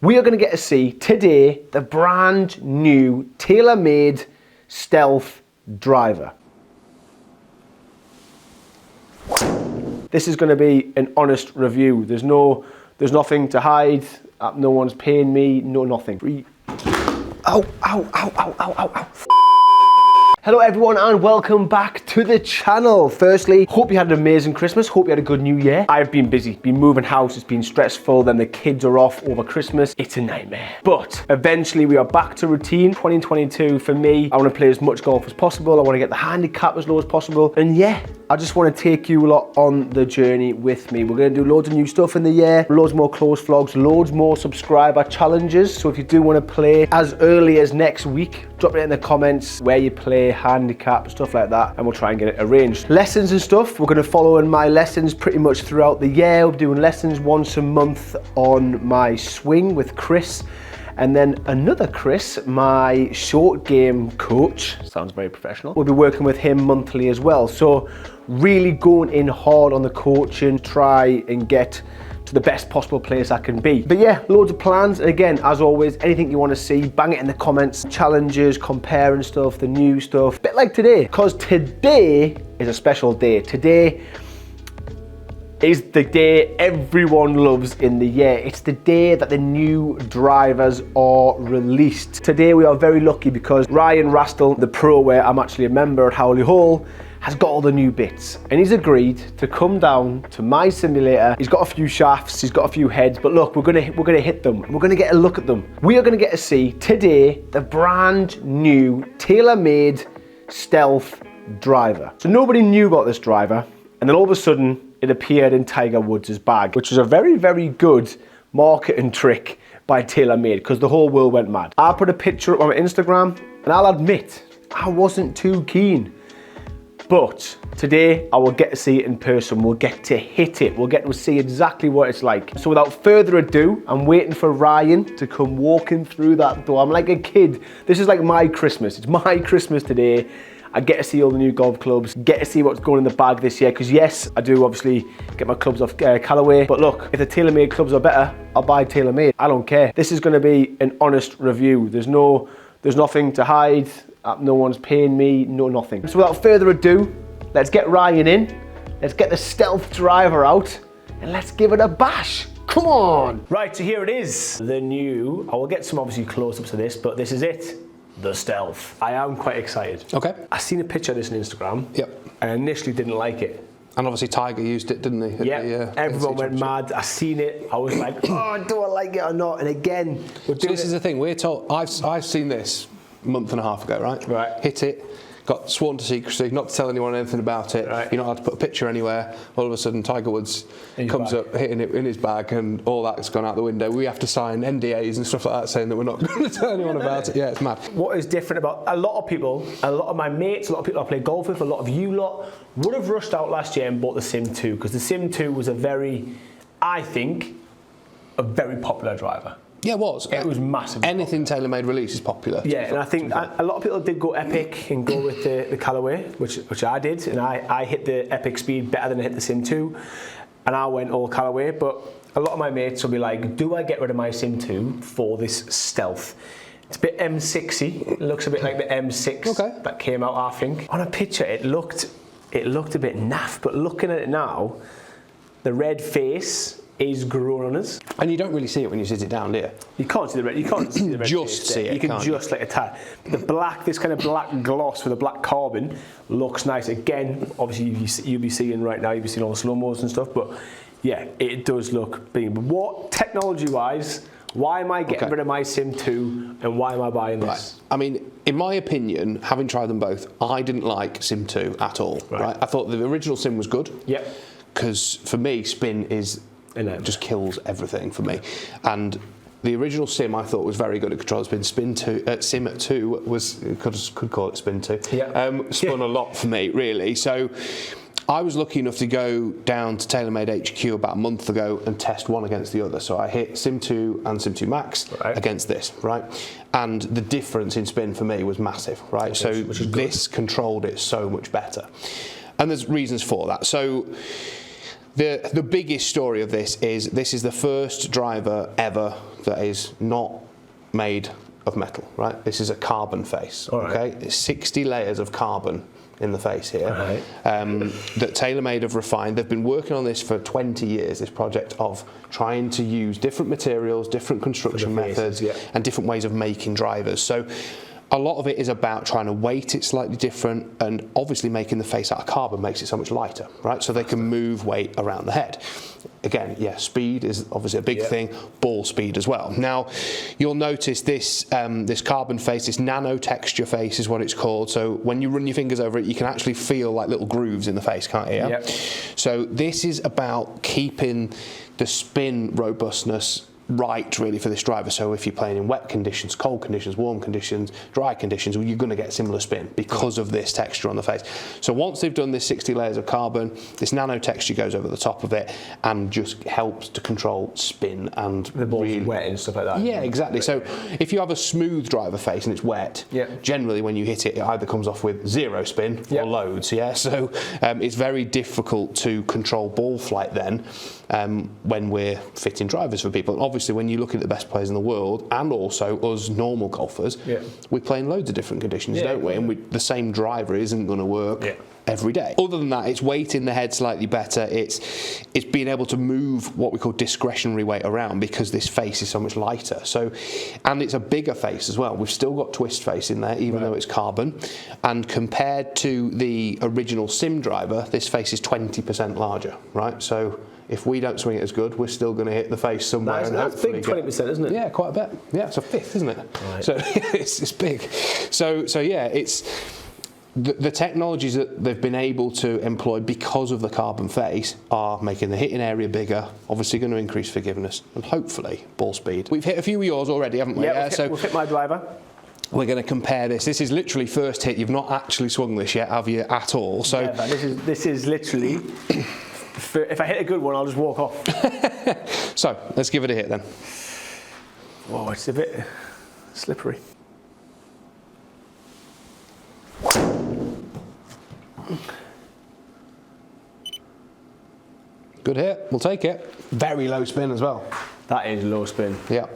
We are going to get to see today the brand new TaylorMade Stealth driver. This is going to be an honest review. There's nothing to hide. No one's paying me. No nothing. Ow, ow, ow, ow, ow, ow, ow. Hello everyone and welcome back to the channel. Firstly, hope you had an amazing Christmas, hope you had a good new year. I've been busy, been moving house, it's been stressful, then the kids are off over Christmas. It's a nightmare. But eventually we are back to routine. 2022 for me, I want to play as much golf as possible, I want to get the handicap as low as possible, and yeah, I just want to take you lot on the journey with me. We're going to do loads of new stuff in the year, loads more close vlogs, loads more subscriber challenges. So if you do want to play as early as next week, drop it in the comments where you play, handicap, stuff like that, and we'll try and get it arranged. Lessons and stuff, we're going to follow in my lessons pretty much throughout the year. We're doing lessons once a month on my swing with Chris. And then another Chris, my short game coach, sounds very professional, we'll be working with him monthly as well. So really going in hard on the coaching, try and get to the best possible place I can be. But yeah, loads of plans. And again, as always, anything you want to see, bang it in the comments. Challenges, comparing stuff, the new stuff. A bit like today, because today is a special day. Today is the day everyone loves in the year. It's the day that the new drivers are released. Today we are very lucky because Ryan Rastall, the pro where I'm actually a member at Howley, has got all the new bits, and he's agreed to come down to my simulator. He's got a few shafts, he's got a few heads, but look, we're gonna hit them. We're gonna get a look at them. We are gonna get to see today the brand new TaylorMade Stealth driver. So nobody knew about this driver, and then all of a sudden it appeared in Tiger Woods' bag, which was a very, very good marketing trick by TaylorMade because the whole world went mad. I put a picture up on my Instagram, and I'll admit, I wasn't too keen. But today I will get to see it in person. We'll get to hit it. We'll get to see exactly what it's like. So without further ado, I'm waiting for Ryan to come walking through that door. I'm like a kid. This is like my Christmas. It's my Christmas today. I get to see all the new golf clubs, get to see what's going in the bag this year. Because yes, I do obviously get my clubs off Callaway. But look, if the TaylorMade clubs are better, I'll buy TaylorMade. I don't care. This is going to be an honest review. There's nothing to hide. No one's paying me, no nothing. So without further ado, let's get Ryan in, let's get the Stealth driver out, and let's give it a bash. Come on. Right, so here it is, the new, I will get some obviously close-ups of this, but this is it, the Stealth. I am quite excited. Okay. I seen a picture of this on Instagram. Yep. And I initially didn't like it. And obviously Tiger used it, didn't he? Yeah, everyone went mad. I seen it. I was like, oh, do I like it or not? And again, so this is the thing, we're told, I've seen this a month and a half ago, right? Right. Hit it, got sworn to secrecy, not to tell anyone anything about it. Right. You're not allowed to put a picture anywhere. All of a sudden, Tiger Woods comes up, hitting it in his bag, and all that's gone out the window. We have to sign NDAs and stuff like that, saying that we're not going to tell anyone about it. Yeah, it's mad. What is different about a lot of people, a lot of my mates, a lot of people I play golf with, a lot of you lot would have rushed out last year and bought the Sim 2 because the Sim 2 was I think, a very popular driver. Yeah, it was. It was massive. Anything TaylorMade release is popular. Yeah, and I think a lot of people did go epic and go with the Callaway, which I did, and I hit the epic speed better than I hit the Sim 2, and I went all Callaway, but a lot of my mates will be like, do I get rid of my Sim 2 for this Stealth? It's a bit M6-y. It looks a bit like the M6 that came out, I think. On a picture, it looked a bit naff, but looking at it now, the red face is grown on us. And you don't really see it when you sit it down, do you? You can't see the red. You can't see the red. Just see it. You can just like a tad. The black, this kind of black gloss with a black carbon, looks nice. Again, obviously you'll be seeing right now. You'll be seeing all the slow mos and stuff. But yeah, it does look big. But what technology-wise? Why am I getting rid of my Sim 2 and why am I buying this? Right. I mean, in my opinion, having tried them both, I didn't like Sim 2 at all. Right. I thought the original Sim was good. Yep. Because for me, spin is just kills everything for me. And the original Sim I thought was very good at control spin. Sim 2 was, could call it Spin 2. Yeah. Spun a lot for me, really. So I was lucky enough to go down to TaylorMade HQ about a month ago and test one against the other. So I hit Sim 2 and Sim 2 Max against this, right? And the difference in spin for me was massive, right? So this controlled it so much better. And there's reasons for that. So The biggest story of this is the first driver ever that is not made of metal, right? This is a carbon face, okay? It's 60 layers of carbon in the face here that TaylorMade have refined. They've been working on this for 20 years, this project of trying to use different materials, different construction methods, and different ways of making drivers. So a lot of it is about trying to weight it slightly different, and obviously making the face out of carbon makes it so much lighter, right? So they can move weight around the head. Again, yeah, speed is obviously a big thing, ball speed as well. Now, you'll notice this this carbon face, this nano texture face is what it's called. So when you run your fingers over it, you can actually feel like little grooves in the face, can't you? Yeah? So this is about keeping the spin robustness right, really, for this driver. So if you're playing in wet conditions, cold conditions, warm conditions, dry conditions, well, you're going to get similar spin because of this texture on the face. So once they've done this 60 layers of carbon, this nano texture goes over the top of it and just helps to control spin and the ball's really wet and stuff like that. Yeah, exactly. So if you have a smooth driver face and it's wet, generally when you hit it, it either comes off with zero spin or loads. Yeah, so it's very difficult to control ball flight then when we're fitting drivers for people. And obviously, when you look at the best players in the world, and also us normal golfers, we play in loads of different conditions, don't we? And the same driver isn't going to work every day. Other than that, it's weighting the head slightly better. It's being able to move what we call discretionary weight around, because this face is so much lighter. So, and it's a bigger face as well. We've still got twist face in there, even though it's carbon. And compared to the original sim driver, this face is 20% larger, right? So if we don't swing it as good, we're still going to hit the face somewhere. That's big, 20%, isn't it? Yeah, quite a bit. Yeah, it's a fifth, isn't it? Right. So it's big. So yeah, it's the technologies that they've been able to employ because of the carbon face are making the hitting area bigger, obviously going to increase forgiveness, and hopefully ball speed. We've hit a few of yours already, haven't we? Yeah, we've hit my driver. We're going to compare this. This is literally first hit. You've not actually swung this yet, have you, at all? So this is literally. If I hit a good one, I'll just walk off. So let's give it a hit then. Oh, it's a bit slippery. Good hit. We'll take it. Very low spin as well. That is low spin. Yeah.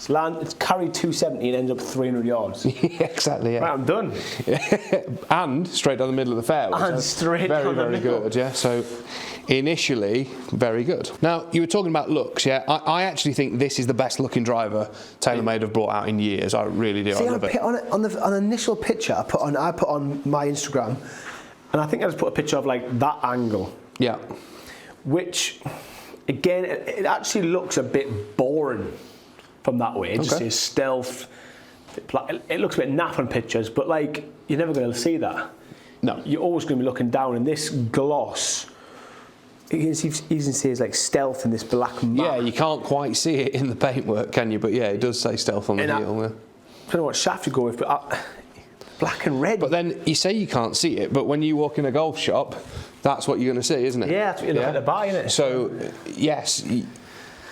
It's carried 270 and ends up 300 yards. Yeah, exactly. Yeah. Right, I'm done. And straight down the middle of the fairway. And straight down the middle. Very good. Yeah. So initially, very good. Now you were talking about looks. Yeah. I actually think this is the best looking driver TaylorMade have brought out in years. I really do. See, I love it. On the initial picture I put on my Instagram, and I think I just put a picture of like that angle. Yeah. Which, again, it actually looks a bit boring from that way. It just says stealth. It looks a bit naff on pictures, but like you're never going to see that. No. You're always going to be looking down, and this gloss, you can even see it's like stealth in this black matte. Yeah, you can't quite see it in the paintwork, can you? But yeah, it does say stealth on the heel. I don't know what shaft you go with, but black and red. But then you say you can't see it, but when you walk in a golf shop, that's what you're going to see, isn't it? Yeah, that's what you're looking to buy, isn't it? So, yes,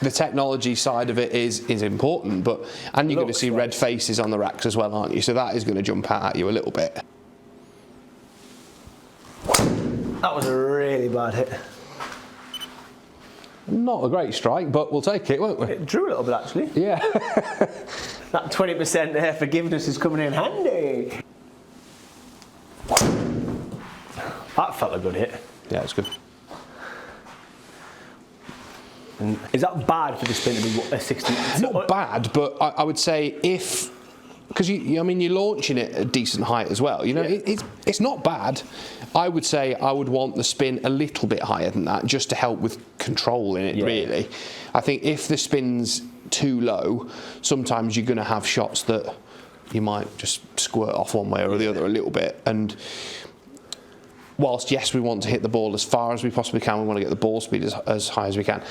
the technology side of it is important, and you're going to see red faces on the racks as well, aren't you? So that is going to jump out at you a little bit. That was a really bad hit. Not a great strike, but we'll take it, won't we? It drew a little bit, actually. Yeah. That 20% there forgiveness is coming in handy. That felt a good hit. Yeah, it's good. And is that bad for the spin to be a 60? Not bad, but I would say because you're launching it at a decent height as well. You know, it's not bad. I would say I would want the spin a little bit higher than that, just to help with controlling it. Really, I think if the spin's too low, sometimes you're going to have shots that you might just squirt off one way or the other a little bit. And whilst yes, we want to hit the ball as far as we possibly can, we want to get the ball speed as high as we can.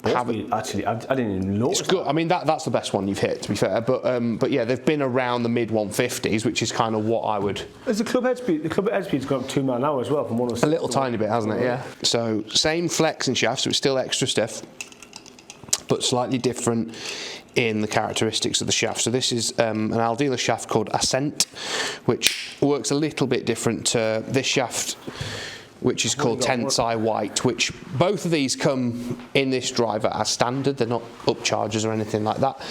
Actually, I didn't even notice. It's good. I mean, that's the best one you've hit, to be fair. But yeah, they've been around the mid 150s, which is kind of what I would. There's the club head speed. The club head speed's gone up 2 miles an hour as well from 106. A little tiny bit, hasn't it? Yeah. So same flex and shaft, so it's still extra stiff, but slightly different in the characteristics of the shaft. So this is an Aldila shaft called Ascent, which works a little bit different to this shaft. which is called Tensai White, which both of these come in this driver as standard. They're not upchargers or anything like that.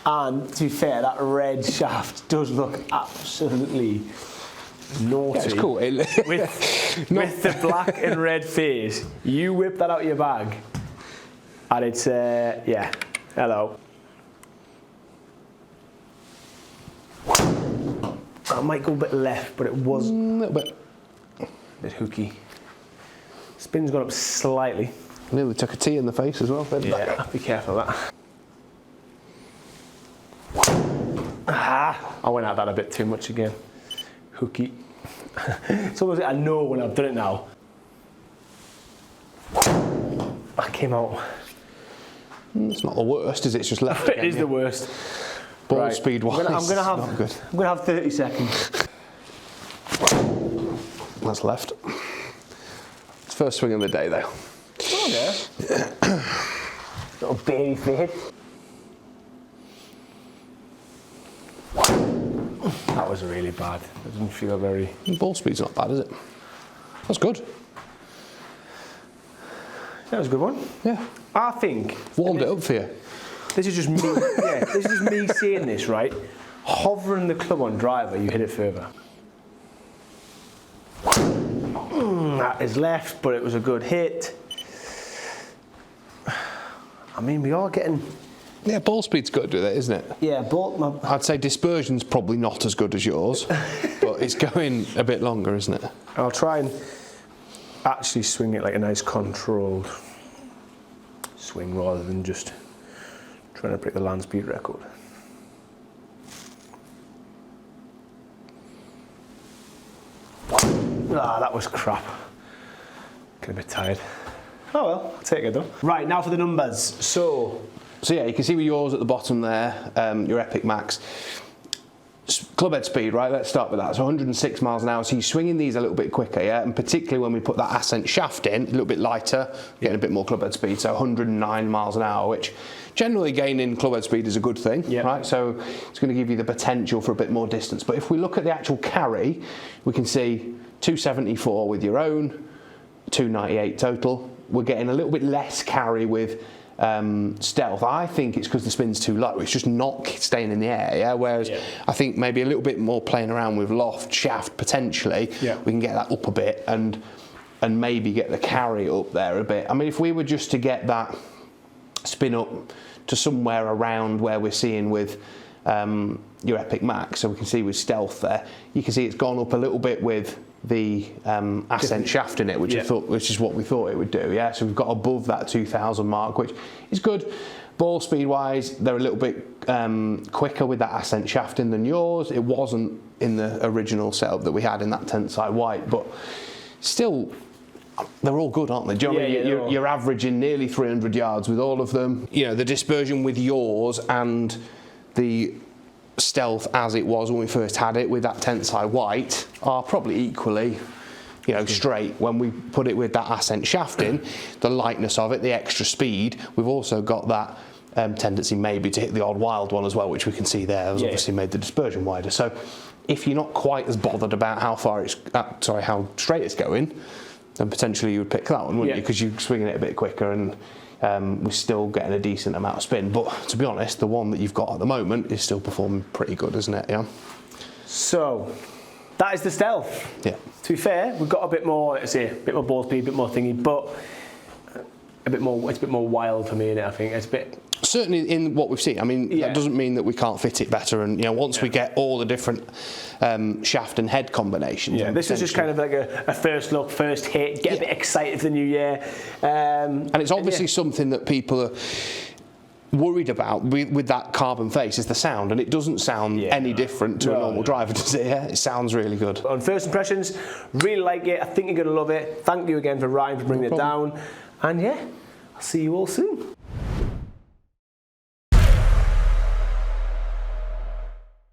And to be fair, that red shaft does look absolutely naughty. Yeah, it's cool. with the black and red face, you whip that out of your bag, and it's yeah, hello. I might go a bit left, but it was a little bit hooky. Spin's gone up slightly. Nearly took a tee in the face as well. Yeah, be careful of that. I went at that a bit too much again. Hooky. It's almost like I know when I've done it now. That came out. It's not the worst, is it? It's just left. It is the worst. Ball speed wise, I'm gonna have 30 seconds. That's left. It's first swing of the day though. Oh yeah. Little baby fade. That was really bad. It didn't feel very. Ball speed's not bad, is it? That's good. That was a good one. Yeah. I think. Warmed it up for you. This is just me. Yeah, this is just me saying this, right? Hovering the club on driver, you hit it further. That is left, but it was a good hit. I mean, we are getting. Yeah, ball speed's good with it, isn't it? Yeah, I'd say dispersion's probably not as good as yours, but it's going a bit longer, isn't it? I'll try and actually swing it like a nice controlled swing rather than just trying to break the land speed record. Ah, that was crap. Getting a bit tired. Oh well, I'll take it though. Right, now for the numbers. So yeah, you can see with yours at the bottom there, your Epic Max. Club head speed, right, let's start with that. So 106 miles an hour, so you're swinging these a little bit quicker, yeah? And particularly when we put that ascent shaft in, a little bit lighter, getting a bit more club head speed, so 109 miles an hour, which generally gaining club head speed is a good thing, right? So it's going to give you the potential for a bit more distance. But if we look at the actual carry, we can see 274 with your own, 298 total. We're getting a little bit less carry with Stealth. I think it's because the spin's too low. It's just not staying in the air, yeah? Whereas I think maybe a little bit more playing around with loft, shaft, potentially, we can get that up a bit and maybe get the carry up there a bit. I mean, if we were just to get that spin up to somewhere around where we're seeing with your Epic Max, so we can see with Stealth there, you can see it's gone up a little bit with the ascent shaft in it, which is what we thought it would do. Yeah, so we've got above that 2,000 mark, which is good. Ball speed wise, they're a little bit quicker with that ascent shaft in than yours. It wasn't in the original setup that we had in that Tensai White, but still, they're all good, aren't they? Do you know what I mean? You're averaging nearly 300 yards with all of them. You know, the dispersion with yours and the Stealth as it was when we first had it with that Tensai White are probably equally, you know, straight. When we put it with that ascent shaft in, the lightness of it, the extra speed, we've also got that tendency maybe to hit the odd wild one as well, which we can see there has obviously made the dispersion wider. So if you're not quite as bothered about how far it's, how straight it's going, then potentially you would pick that one, wouldn't you? Because you're swinging it a bit quicker and we're still getting a decent amount of spin. But to be honest, the one that you've got at the moment is still performing pretty good, isn't it? Yeah. So that is the Stealth. Yeah. To be fair, we've got a bit more, let's say, a bit more ball speed, a bit more thingy, but it's a bit more wild for me, innit? I think it's a bit. Certainly in what we've seen. I mean, that doesn't mean that we can't fit it better. And you know, once we get all the different shaft and head combinations. Yeah, this is just kind of like a first look, first hit, get a bit excited for the new year. And it's obviously something that people are worried about with that carbon face is the sound, and it doesn't sound any different to a normal driver, does it? Yeah, it sounds really good. On first impressions, really like it. I think you're going to love it. Thank you again for Ryan for bringing it down. And yeah, I'll see you all soon.